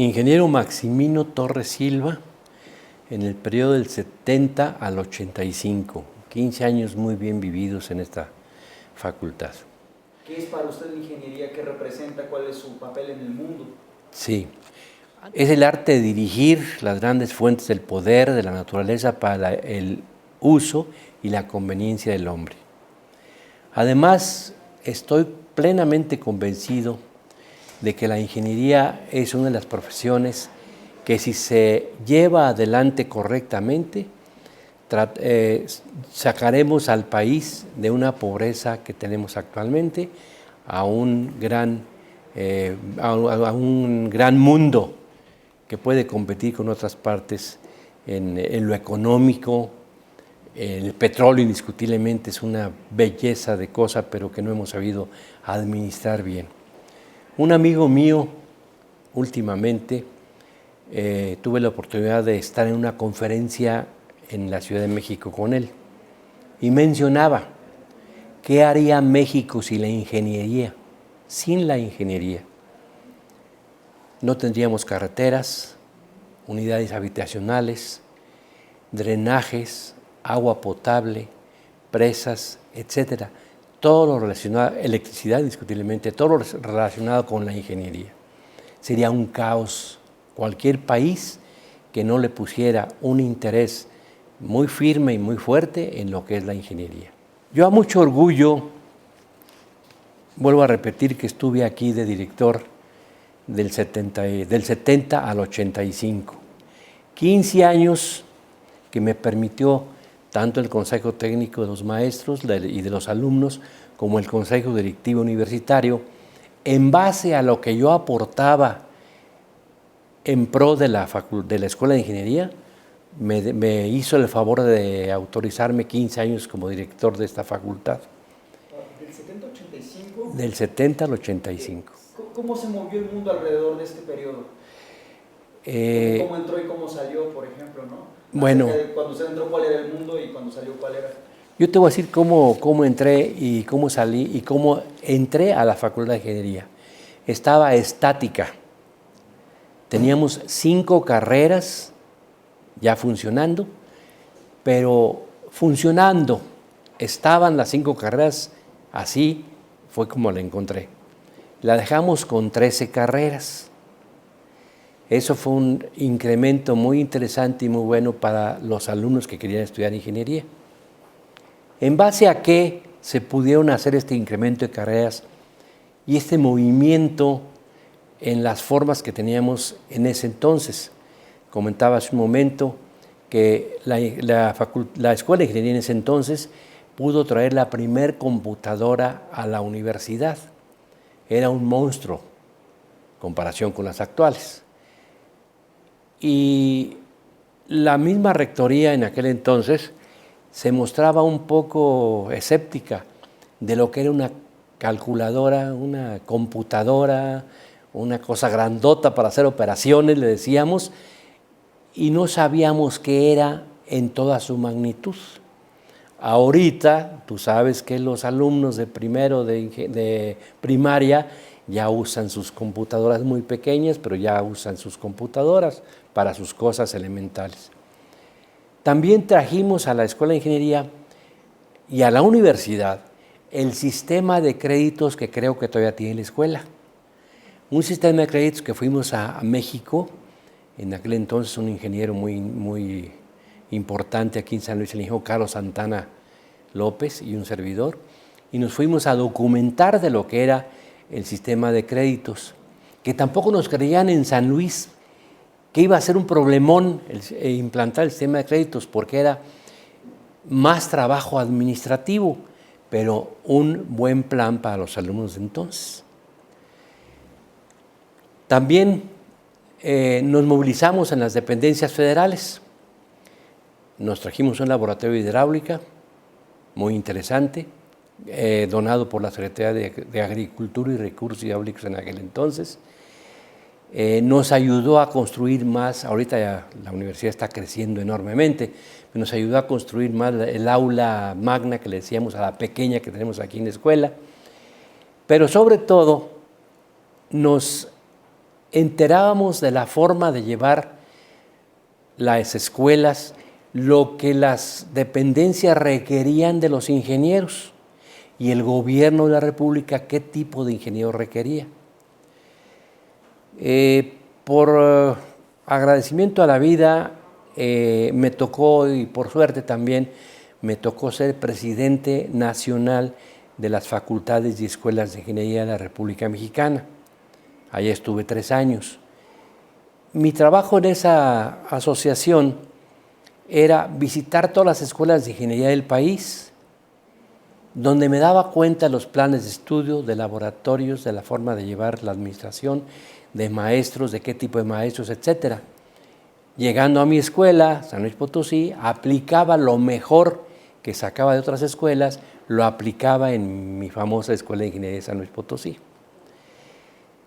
Ingeniero Maximino Torres Silva, en el periodo del 70 al 85, 15 años muy bien vividos en esta facultad. ¿Qué es para usted la ingeniería? ¿Qué representa? ¿Cuál es su papel en el mundo? Sí, es el arte de dirigir las grandes fuentes del poder de la naturaleza para el uso y la conveniencia del hombre. Además, estoy plenamente convencido de que la ingeniería es una de las profesiones que, si se lleva adelante correctamente, sacaremos al país de una pobreza que tenemos actualmente a un gran mundo que puede competir con otras partes en lo económico. El petróleo indiscutiblemente es una belleza de cosa, pero que no hemos sabido administrar bien. Un amigo mío, últimamente, tuve la oportunidad de estar en una conferencia en la Ciudad de México con él y mencionaba qué haría México sin la ingeniería. Sin la ingeniería no tendríamos carreteras, unidades habitacionales, drenajes, agua potable, presas, etcétera. Todo lo relacionado, electricidad indiscutiblemente, todo lo relacionado con la ingeniería. Sería un caos. Cualquier país que no le pusiera un interés muy firme y muy fuerte en lo que es la ingeniería. Yo a mucho orgullo, vuelvo a repetir que estuve aquí de director del 70 al 85. 15 años que me permitió tanto el Consejo Técnico de los Maestros y de los alumnos, como el Consejo Directivo Universitario, en base a lo que yo aportaba en pro de la Escuela de Ingeniería, me hizo el favor de autorizarme 15 años como director de esta facultad. ¿Del 70 al 85? Del 70 al 85. ¿Cómo se movió el mundo alrededor de este periodo? ¿Cómo entró y cómo salió, por ejemplo, ¿no? Bueno, cuando usted entró, ¿cuál era el mundo? Y cuando salió, ¿cuál era? Yo te voy a decir cómo entré y cómo salí y cómo entré a la Facultad de Ingeniería. Estaba estática. Teníamos 5 carreras ya funcionando, pero funcionando. Estaban las 5 carreras, así fue como la encontré. La dejamos con 13 carreras. Eso fue un incremento muy interesante y muy bueno para los alumnos que querían estudiar ingeniería. ¿En base a qué se pudieron hacer este incremento de carreras y este movimiento en las formas que teníamos en ese entonces? Comentaba hace un momento que la Escuela de Ingeniería en ese entonces pudo traer la primer computadora a la universidad. Era un monstruo en comparación con las actuales. Y la misma rectoría en aquel entonces se mostraba un poco escéptica de lo que era una calculadora, una computadora, una cosa grandota para hacer operaciones, le decíamos, y no sabíamos qué era en toda su magnitud. Ahorita, tú sabes que los alumnos de primero de primaria ya usan sus computadoras muy pequeñas, pero ya usan sus computadoras para sus cosas elementales. También trajimos a la Escuela de Ingeniería y a la universidad el sistema de créditos que creo que todavía tiene la escuela. Un sistema de créditos que fuimos a México, en aquel entonces un ingeniero muy importante aquí en San Luis, el ingeniero Carlos Santana López y un servidor, y nos fuimos a documentar de lo que era el sistema de créditos, que tampoco nos creían en San Luis que iba a ser un problemón implantar el sistema de créditos, porque era más trabajo administrativo, pero un buen plan para los alumnos de entonces. También nos movilizamos en las dependencias federales. Nos trajimos un laboratorio de hidráulica muy interesante, donado por la Secretaría de Agricultura y Recursos Hidráulicos en aquel entonces. Nos ayudó a construir más, ahorita ya la universidad está creciendo enormemente, nos ayudó a construir más el aula magna que le decíamos a la pequeña que tenemos aquí en la escuela, pero sobre todo nos enterábamos de la forma de llevar las escuelas, lo que las dependencias requerían de los ingenieros y el gobierno de la República qué tipo de ingeniero requería. Por agradecimiento a la vida, me tocó, y por suerte también, me tocó ser presidente nacional de las facultades y escuelas de ingeniería de la República Mexicana. Allí estuve 3 años. Mi trabajo en esa asociación era visitar todas las escuelas de ingeniería del país, donde me daba cuenta de los planes de estudio, de laboratorios, de la forma de llevar la administración, de maestros, de qué tipo de maestros, etc. Llegando a mi escuela, San Luis Potosí, aplicaba lo mejor que sacaba de otras escuelas, lo aplicaba en mi famosa Escuela de Ingeniería de San Luis Potosí.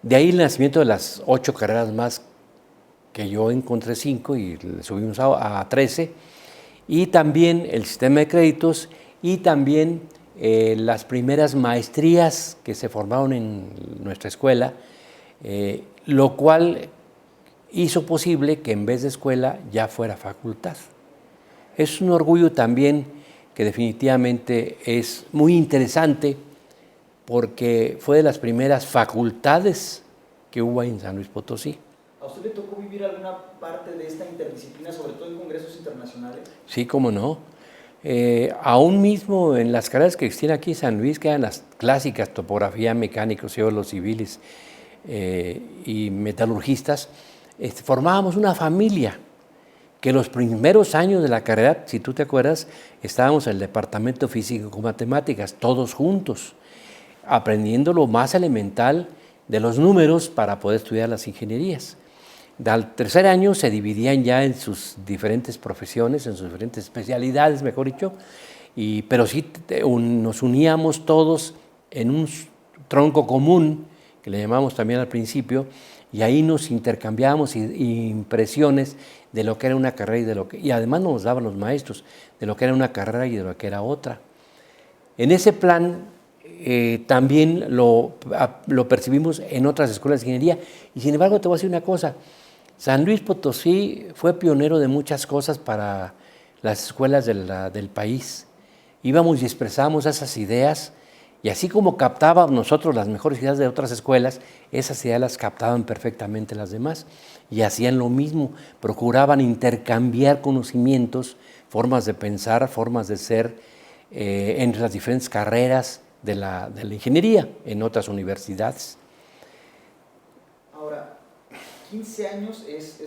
De ahí el nacimiento de las 8 carreras más, que yo encontré 5 y le subimos a 13, y también el sistema de créditos y también las primeras maestrías que se formaron en nuestra escuela, lo cual hizo posible que en vez de escuela ya fuera facultad. Es un orgullo también que definitivamente es muy interesante porque fue de las primeras facultades que hubo en San Luis Potosí. ¿A usted le tocó vivir alguna parte de esta interdisciplina, sobre todo en congresos internacionales? Sí, cómo no. Aún mismo en las carreras que existían aquí en San Luis, que eran las clásicas, topografía, mecánicos, geólogos civiles y metalurgistas, formábamos una familia que los primeros años de la carrera, si tú te acuerdas, estábamos en el departamento físico-matemáticas, todos juntos, aprendiendo lo más elemental de los números para poder estudiar las ingenierías. Al 3er año se dividían ya en sus diferentes profesiones, en sus diferentes especialidades, mejor dicho, pero sí nos uníamos todos en un tronco común, que le llamamos también al principio, y ahí nos intercambiábamos impresiones de lo que era una carrera y además nos daban los maestros de lo que era una carrera y de lo que era otra. En ese plan también lo percibimos en otras escuelas de ingeniería, y sin embargo te voy a decir una cosa: San Luis Potosí fue pionero de muchas cosas para las escuelas del país. Íbamos y expresábamos esas ideas, y así como captábamos nosotros las mejores ideas de otras escuelas, esas ideas las captaban perfectamente las demás, y hacían lo mismo, procuraban intercambiar conocimientos, formas de pensar, formas de ser entre las diferentes carreras de la ingeniería en otras universidades. Ahora, 15 años es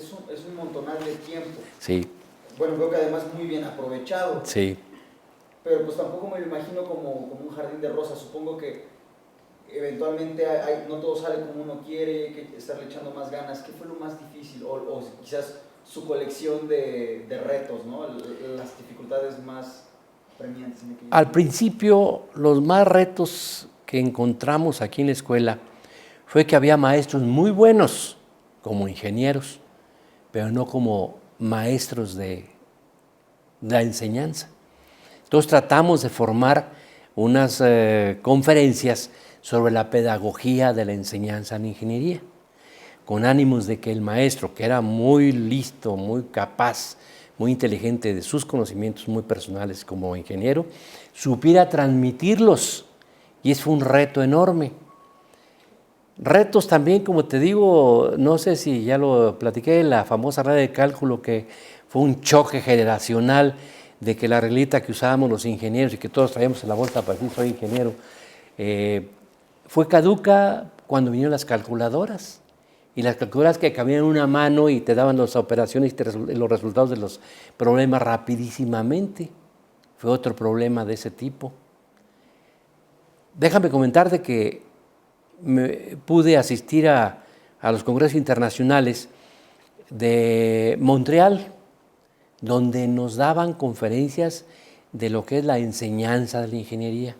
un montonal de tiempo. Sí. Bueno, creo que además muy bien aprovechado. Sí. Pero pues tampoco me lo imagino como un jardín de rosas. Supongo que eventualmente no todo sale como uno quiere, hay que estarle echando más ganas. ¿Qué fue lo más difícil? O quizás su colección de retos, ¿no? Las dificultades más premiantes. Al principio, los más retos que encontramos aquí en la escuela fue que había maestros muy buenos como ingenieros, pero no como maestros de la enseñanza. Entonces tratamos de formar unas conferencias sobre la pedagogía de la enseñanza en ingeniería, con ánimos de que el maestro, que era muy listo, muy capaz, muy inteligente de sus conocimientos muy personales como ingeniero, supiera transmitirlos, y eso fue un reto enorme. Retos también, como te digo, no sé si ya lo platiqué, la famosa regla de cálculo, que fue un choque generacional de que la reglita que usábamos los ingenieros y que todos traíamos en la bolsa para decir soy ingeniero, fue caduca cuando vinieron las calculadoras. Y las calculadoras que cabían en una mano y te daban las operaciones y los resultados de los problemas rapidísimamente. Fue otro problema de ese tipo. Déjame comentarte que pude asistir a los congresos internacionales de Montreal, donde nos daban conferencias de lo que es la enseñanza de la ingeniería.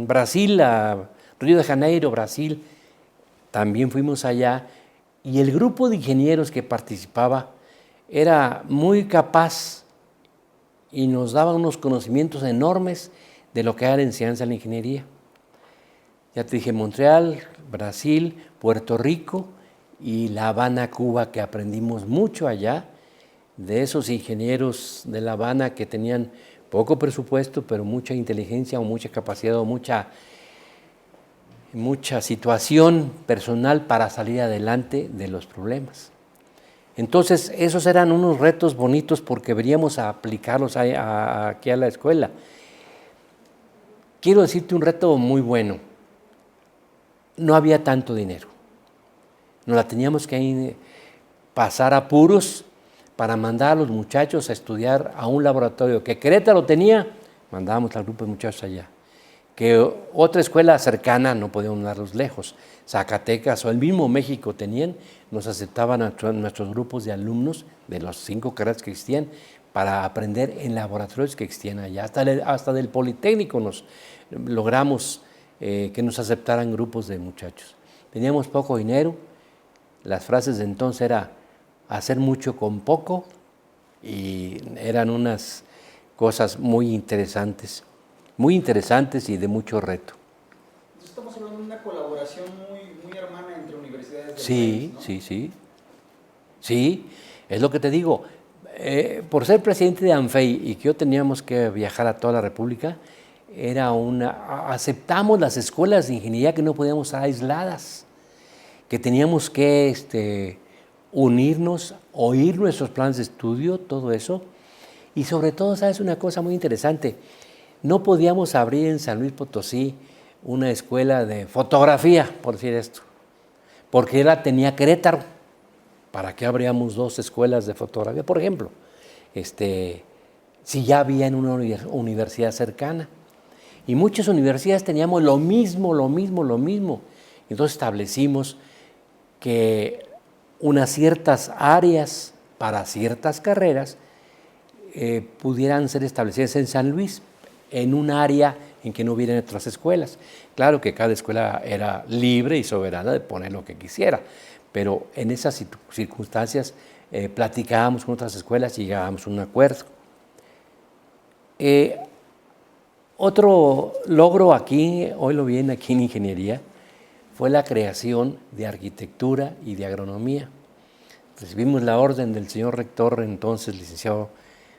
Brasil, a Río de Janeiro, Brasil, también fuimos allá, y el grupo de ingenieros que participaba era muy capaz y nos daba unos conocimientos enormes de lo que era la enseñanza de la ingeniería. Ya te dije Montreal, Brasil, Puerto Rico y La Habana, Cuba, que aprendimos mucho allá de esos ingenieros de La Habana que tenían poco presupuesto, pero mucha inteligencia o mucha capacidad o mucha situación personal para salir adelante de los problemas. Entonces, esos eran unos retos bonitos porque veníamos a aplicarlos aquí a la escuela. Quiero decirte un reto muy bueno. No había tanto dinero. Nos la teníamos que pasar apuros para mandar a los muchachos a estudiar a un laboratorio que Querétaro tenía, mandábamos al grupo de muchachos allá. Que otra escuela cercana, no podíamos darlos lejos, Zacatecas o el mismo México tenían, nos aceptaban a nuestros grupos de alumnos de los 5 carreras que existían para aprender en laboratorios que existían allá. Hasta del Politécnico nos logramos que nos aceptaran grupos de muchachos. Teníamos poco dinero, las frases de entonces era hacer mucho con poco y eran unas cosas muy interesantes y de mucho reto. Entonces estamos hablando de una colaboración muy hermana entre universidades del Sí, país, ¿no? sí, es lo que te digo. Por ser presidente de ANFEI y que yo teníamos que viajar a toda la República, aceptamos las escuelas de ingeniería que no podíamos estar aisladas, que teníamos que unirnos, oír nuestros planes de estudio, todo eso. Y sobre todo, ¿sabes una cosa muy interesante? No podíamos abrir en San Luis Potosí una escuela de fotografía, por decir esto, porque la tenía Querétaro. ¿Para qué abríamos 2 escuelas de fotografía? Por ejemplo, si ya había en una universidad cercana. Y muchas universidades teníamos lo mismo. Entonces establecimos que unas ciertas áreas para ciertas carreras pudieran ser establecidas en San Luis, en un área en que no hubieran otras escuelas. Claro que cada escuela era libre y soberana de poner lo que quisiera, pero en esas circunstancias platicábamos con otras escuelas y llegábamos a un acuerdo. Otro logro aquí, hoy lo vi aquí en ingeniería, fue la creación de arquitectura y de agronomía. Recibimos la orden del señor rector, entonces licenciado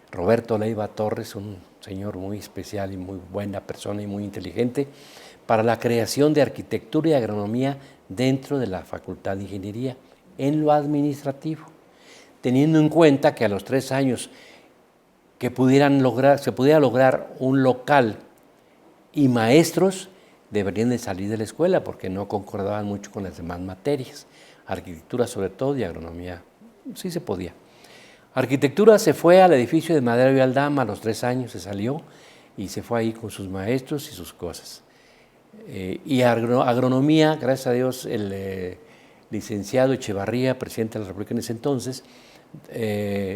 Roberto Leiva Torres, un señor muy especial y muy buena persona y muy inteligente, para la creación de arquitectura y agronomía dentro de la Facultad de Ingeniería, en lo administrativo, teniendo en cuenta que a los 3 años que se pudiera lograr un local y maestros, deberían de salir de la escuela porque no concordaban mucho con las demás materias, arquitectura sobre todo y agronomía, sí se podía. Arquitectura se fue al edificio de Madero y Aldama, a los 3 años se salió y se fue ahí con sus maestros y sus cosas. Y agronomía, gracias a Dios, el licenciado Echevarría, presidente de la República en ese entonces,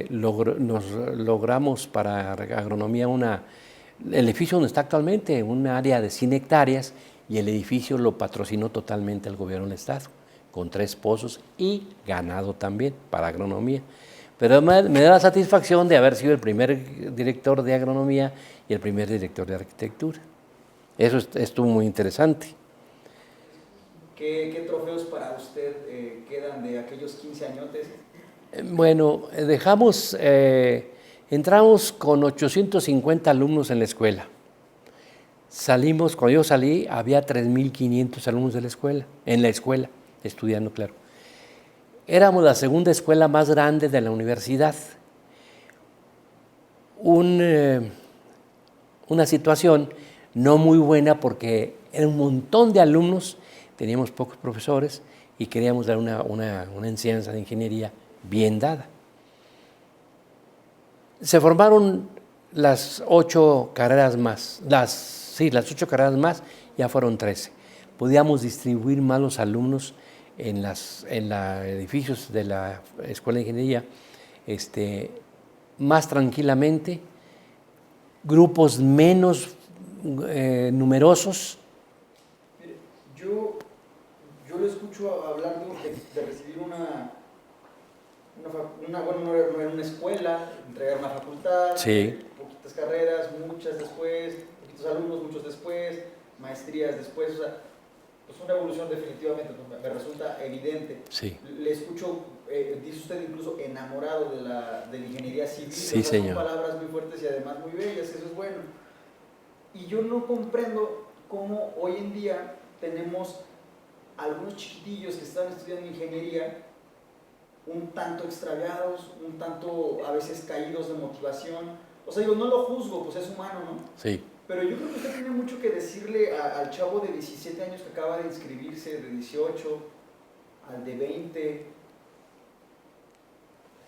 logramos para agronomía el edificio donde está actualmente, un área de 100 hectáreas, y el edificio lo patrocinó totalmente el gobierno del Estado, con 3 pozos y ganado también para agronomía. Pero me da la satisfacción de haber sido el primer director de agronomía y el primer director de arquitectura. Eso estuvo muy interesante. ¿Qué trofeos para usted quedan de aquellos 15 añotes? Bueno, entramos con 850 alumnos en la escuela. Cuando yo salí, había 3.500 alumnos en la escuela, estudiando, claro. Éramos la segunda escuela más grande de la universidad. Una situación no muy buena porque era un montón de alumnos, teníamos pocos profesores y queríamos dar una enseñanza de ingeniería bien dada. Se formaron las 8 carreras más, las 8 carreras más, ya fueron 13. Podíamos distribuir más los alumnos en los edificios de la Escuela de Ingeniería más tranquilamente, grupos menos numerosos. Mire, yo lo escucho hablar de recibir bueno, no era una escuela, entregar una facultad, Sí. Poquitas carreras, muchas después, poquitos alumnos, muchos después, maestrías después, o sea, Pues una evolución definitivamente, pues me resulta evidente. Sí. Le escucho, dice usted incluso enamorado de la ingeniería civil, Sí, o sea, señor. son palabras muy fuertes y además muy bellas, eso es bueno. Y yo no comprendo cómo hoy en día tenemos algunos chiquitillos que están estudiando ingeniería un tanto extraviados, un tanto a veces caídos de motivación. O sea, digo, no lo juzgo, pues es humano, ¿no? Sí. Pero yo creo que usted tiene mucho que decirle al chavo de 17 años que acaba de inscribirse, de 18, al de 20,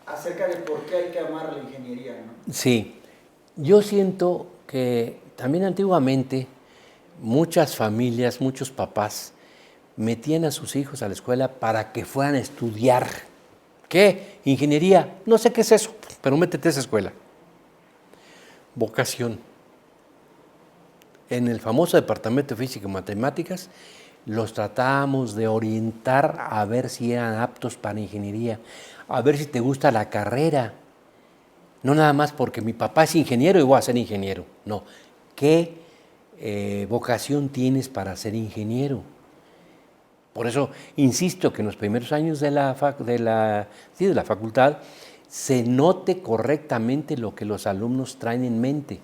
acerca de por qué hay que amar la ingeniería, ¿no? Sí, yo siento que también antiguamente muchas familias, muchos papás metían a sus hijos a la escuela para que fueran a estudiar. ¿Qué? Ingeniería. No sé qué es eso, pero métete a esa escuela. Vocación. En el famoso departamento de física y matemáticas los tratábamos de orientar a ver si eran aptos para ingeniería, a ver si te gusta la carrera. No nada más porque mi papá es ingeniero y voy a ser ingeniero. No. ¿Qué vocación tienes para ser ingeniero? Por eso insisto que en los primeros años de la facultad se note correctamente lo que los alumnos traen en mente.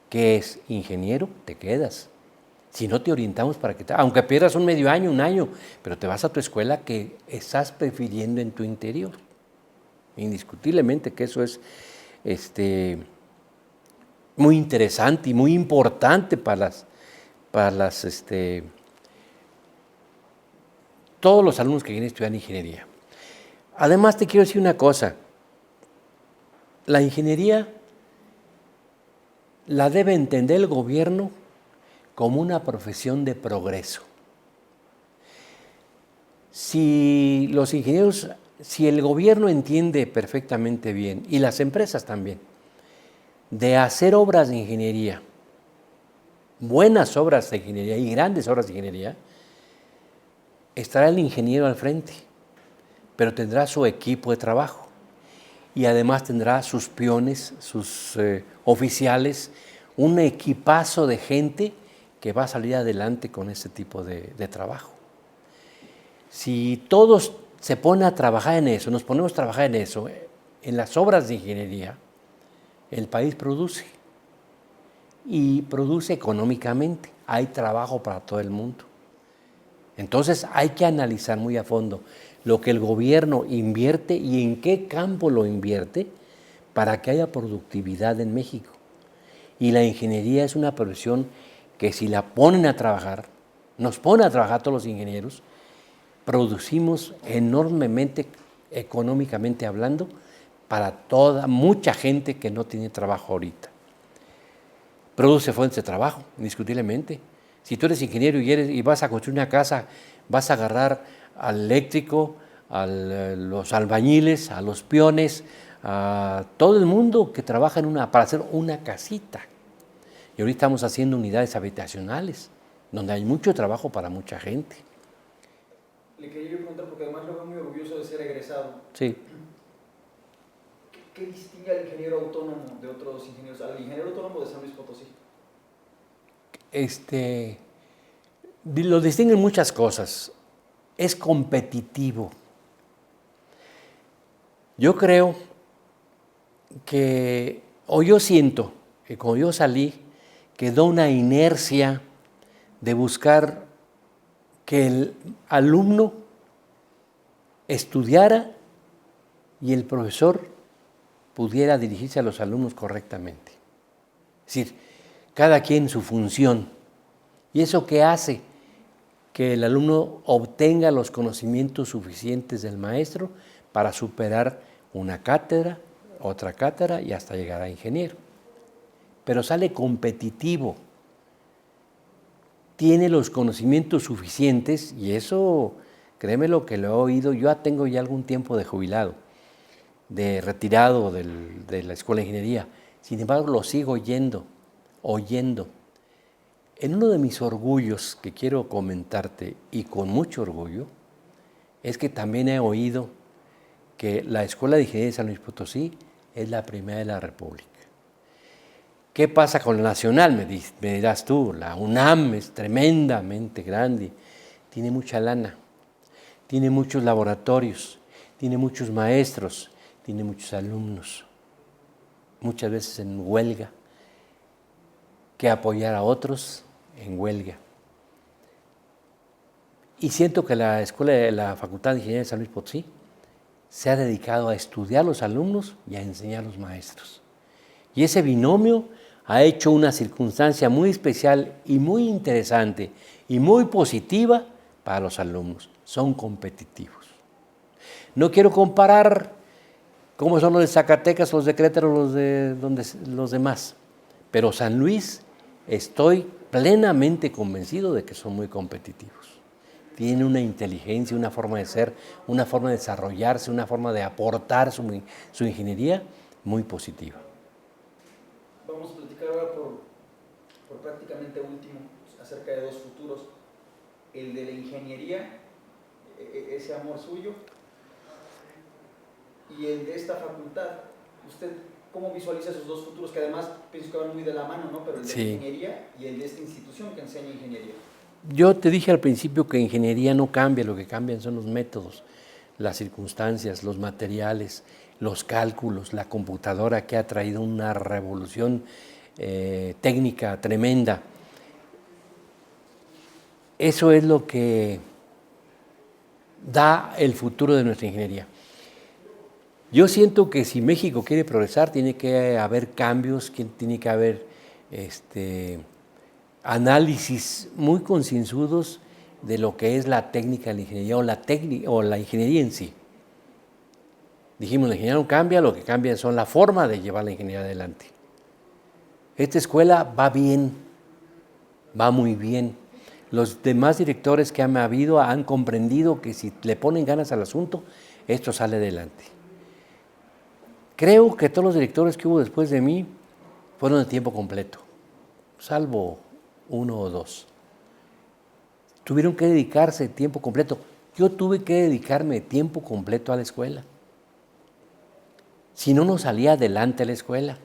Que es ingeniero, te quedas. Si no te orientamos para que aunque pierdas un medio año, un año, pero te vas a tu escuela que estás prefiriendo en tu interior. Indiscutiblemente que eso es muy interesante y muy importante para todos los alumnos que quieren estudiar ingeniería. Además te quiero decir una cosa, la ingeniería la debe entender el gobierno como una profesión de progreso. Si los ingenieros, si el gobierno entiende perfectamente bien, y las empresas también, de hacer obras de ingeniería, buenas obras de ingeniería y grandes obras de ingeniería, estará el ingeniero al frente, pero tendrá su equipo de trabajo. Y además tendrá sus peones, sus oficiales, un equipazo de gente que va a salir adelante con este tipo de trabajo. Si todos se ponen a trabajar en eso, nos ponemos a trabajar en eso, en las obras de ingeniería, el país produce y produce económicamente. Hay trabajo para todo el mundo. Entonces hay que analizar muy a fondo lo que el gobierno invierte y en qué campo lo invierte para que haya productividad en México. Y la ingeniería es una profesión que si la ponen a trabajar, nos ponen a trabajar todos los ingenieros, producimos enormemente, económicamente hablando, para mucha gente que no tiene trabajo ahorita. Produce fuentes de trabajo, indiscutiblemente. Si tú eres ingeniero y vas a construir una casa, vas a agarrar al eléctrico, a los albañiles, a los peones, a todo el mundo que trabaja para hacer una casita. Y ahorita estamos haciendo unidades habitacionales, donde hay mucho trabajo para mucha gente. Le quería preguntar, porque además lo veo muy orgulloso de ser egresado. Sí. ¿Qué distingue al ingeniero autónomo de otros ingenieros? Al ingeniero autónomo de San Luis Potosí. Lo distinguen muchas cosas. Es competitivo. Yo creo que, o yo siento que cuando yo salí, quedó una inercia de buscar que el alumno estudiara y el profesor pudiera dirigirse a los alumnos correctamente. Es decir, cada quien su función. ¿Y eso qué hace? Que el alumno obtenga los conocimientos suficientes del maestro para superar una cátedra, otra cátedra y hasta llegar a ingeniero. Pero sale competitivo. Tiene los conocimientos suficientes y eso, créeme lo que lo he oído, yo tengo ya algún tiempo de jubilado, de retirado de la Escuela de Ingeniería. Sin embargo, lo sigo oyendo. En uno de mis orgullos que quiero comentarte, y con mucho orgullo, es que también he oído que la Escuela de Ingeniería de San Luis Potosí es la primera de la República. ¿Qué pasa con la nacional? Me dirás tú, la UNAM es tremendamente grande, tiene mucha lana, tiene muchos laboratorios, tiene muchos maestros, tiene muchos alumnos, muchas veces en huelga, que apoyar a otros en huelga. Y siento que la Facultad de Ingeniería de San Luis Potosí se ha dedicado a estudiar los alumnos y a enseñar los maestros. Y ese binomio ha hecho una circunstancia muy especial y muy interesante y muy positiva para los alumnos. Son competitivos. No quiero comparar cómo son los de Zacatecas, los de Querétaro, los demás, pero San Luis estoy plenamente convencido de que son muy competitivos. Tienen una inteligencia, una forma de ser, una forma de desarrollarse, una forma de aportar su ingeniería muy positiva. Vamos a platicar ahora por prácticamente último acerca de dos futuros. El de la ingeniería, ese amor suyo, y el de esta facultad. ¿Usted cómo visualiza esos dos futuros que además pienso que van muy de la mano, ¿no? Pero el de la ingeniería y el de esta institución que enseña ingeniería. Yo te dije al principio que ingeniería no cambia, lo que cambian son los métodos, las circunstancias, los materiales, los cálculos, la computadora que ha traído una revolución técnica tremenda. Eso es lo que da el futuro de nuestra ingeniería. Yo siento que si México quiere progresar, tiene que haber cambios, tiene que haber análisis muy concienzudos de lo que es la técnica de la ingeniería o la ingeniería en sí. Dijimos, la ingeniería no cambia, lo que cambia son la forma de llevar la ingeniería adelante. Esta escuela va bien, va muy bien. Los demás directores que han habido han comprendido que si le ponen ganas al asunto, esto sale adelante. Creo que todos los directores que hubo después de mí fueron de tiempo completo, salvo 1 o 2. Tuvieron que dedicarse de tiempo completo. Yo tuve que dedicarme de tiempo completo a la escuela. Si no, no salía adelante la escuela.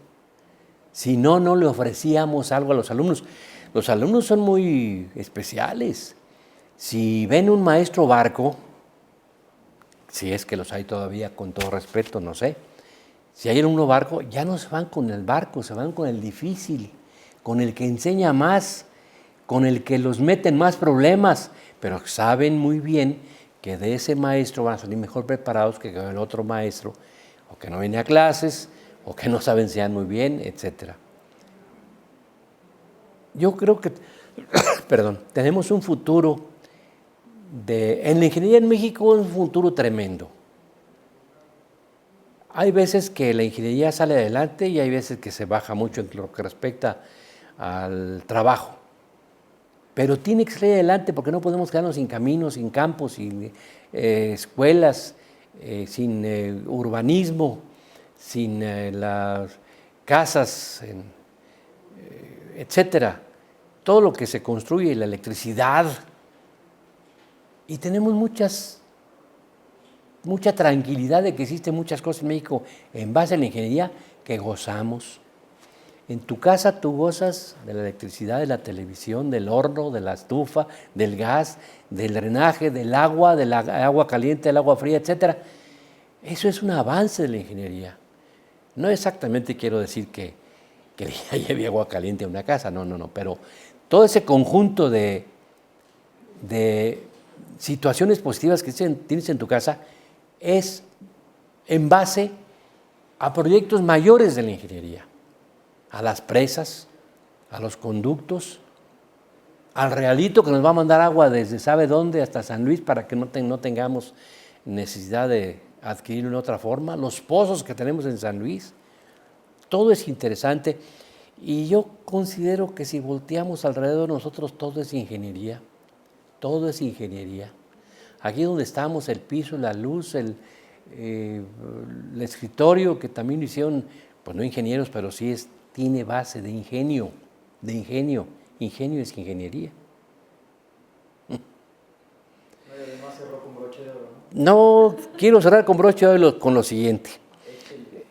Si no, no le ofrecíamos algo a los alumnos. Los alumnos son muy especiales. Si ven un maestro barco, si es que los hay todavía, con todo respeto, no sé. Si hay uno barco, ya no se van con el barco, se van con el difícil, con el que enseña más, con el que los mete en más problemas, pero saben muy bien que de ese maestro van a salir mejor preparados que el otro maestro, o que no viene a clases, o que no sabe enseñar muy bien, etc. Yo creo que, tenemos un futuro en la ingeniería en México, un futuro tremendo. Hay veces que la ingeniería sale adelante y hay veces que se baja mucho en lo que respecta al trabajo. Pero tiene que salir adelante porque no podemos quedarnos sin caminos, sin campos, sin escuelas, sin urbanismo, sin las casas, etcétera. Todo lo que se construye, la electricidad. Y tenemos mucha tranquilidad de que existen muchas cosas en México en base a la ingeniería que gozamos. En tu casa tú gozas de la electricidad, de la televisión, del horno, de la estufa, del gas, del drenaje, del agua caliente, del agua fría, etc. Eso es un avance de la ingeniería. No exactamente quiero decir que ya lleve agua caliente a una casa, no, pero todo ese conjunto de situaciones positivas que tienes en tu casa es en base a proyectos mayores de la ingeniería, a las presas, a los conductos, al realito que nos va a mandar agua desde sabe dónde hasta San Luis para que no tengamos necesidad de adquirirlo en otra forma, los pozos que tenemos en San Luis. Todo es interesante y yo considero que si volteamos alrededor de nosotros todo es ingeniería, todo es ingeniería. Aquí donde estamos, el piso, la luz, el escritorio que también lo hicieron, pues no ingenieros, pero sí tiene base de ingenio, ingenio es ingeniería. Además cerró con broche de oro, No, quiero cerrar con broche de oro con lo siguiente.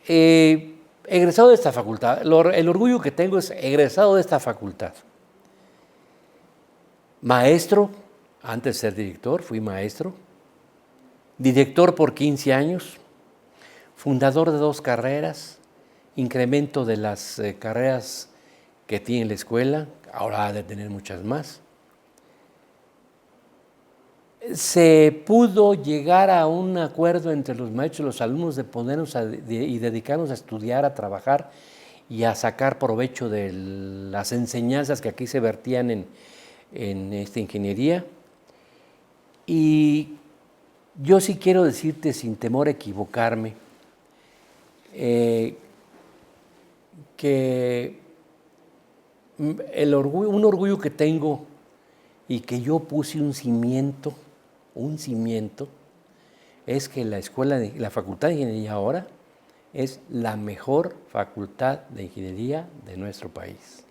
Egresado de esta facultad, el orgullo que tengo es egresado de esta facultad. Maestro Antes de ser director, fui maestro, director por 15 años, fundador de 2 carreras, incremento de las carreras que tiene la escuela, ahora ha de tener muchas más. Se pudo llegar a un acuerdo entre los maestros y los alumnos de ponernos y dedicarnos a estudiar, a trabajar y a sacar provecho de las enseñanzas que aquí se vertían en esta ingeniería. Y yo sí quiero decirte, sin temor a equivocarme, que un orgullo que tengo y que yo puse un cimiento, es que la Facultad de Ingeniería ahora es la mejor facultad de ingeniería de nuestro país.